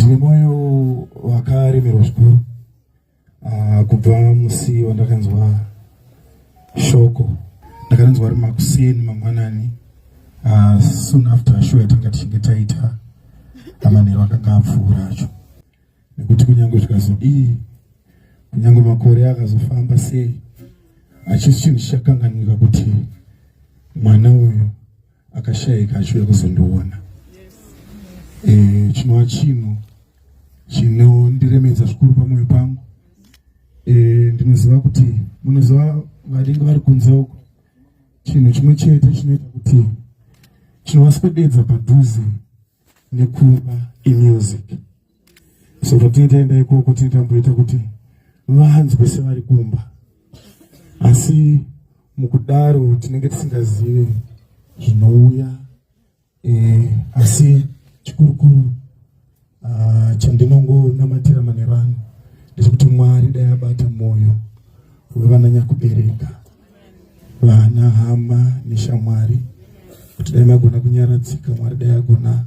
Ndine moyo wakaremerwa zvikuru kubva musi wandakanzwa shoko. Ndakanzwa ari makuseni mangwanani soon after sure yatanga tichinge taita amanheru akanga apfuura acho, nekuti kunyange zvikazodii, kunyange makore akazofamba sei, hachisi chinhu chichakanganika kuti mwana uyu akashayika achiuya kuzondiona. Chinova chinhu chinondiremedza zvikuru pamwoyo pangu. Ndinoziva kuti munoziva vadenga vari kunze uko, chinhu chimwe chete chinoita kuti chinovaswededza padhuze nekuva imusic. So patinoenda ikoko tinotamboita kuti vanzwe sevari kumba, asi mukudaro tinenge tisingazivi zvinouya. Asi chikurukuru chandinongonamatira manheru ano ndechekuti Mwari dai abata mwoyo wevananya kubereka vana, hama neshamwari, kuti dai magona kunyaradzika. Mwari dai agona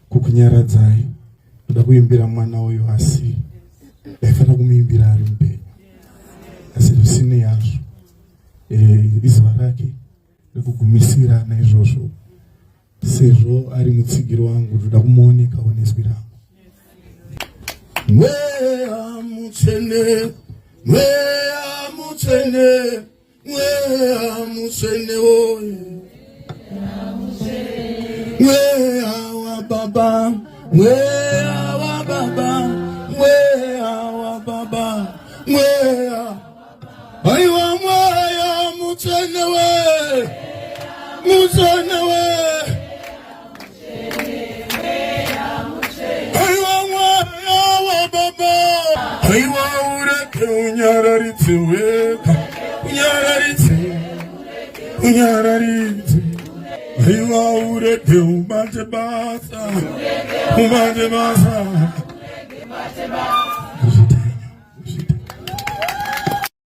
kukunyaradzai. Ndoda kuimbira mwana uyu, asi daifanira kumuimbira ari mupenyu, asi zvisinei hazvo izuva rake rekugumisira. Naizvozvo sezvo ari mutsigiro wangu, ndoda kumuonekawo nezwi rangu. Mweya mutsvene, mweya mutsvene, mweya mutsvene woye, mweya wa Baba, mweya wa Baba, mweya wa Baba, mweya aiwa, mweya mutsvene we, mutsvene we, aiwa ureke unyararitse weka, unyararitse, unyararitse. Aiwa ureke ubate basa, ubate basa.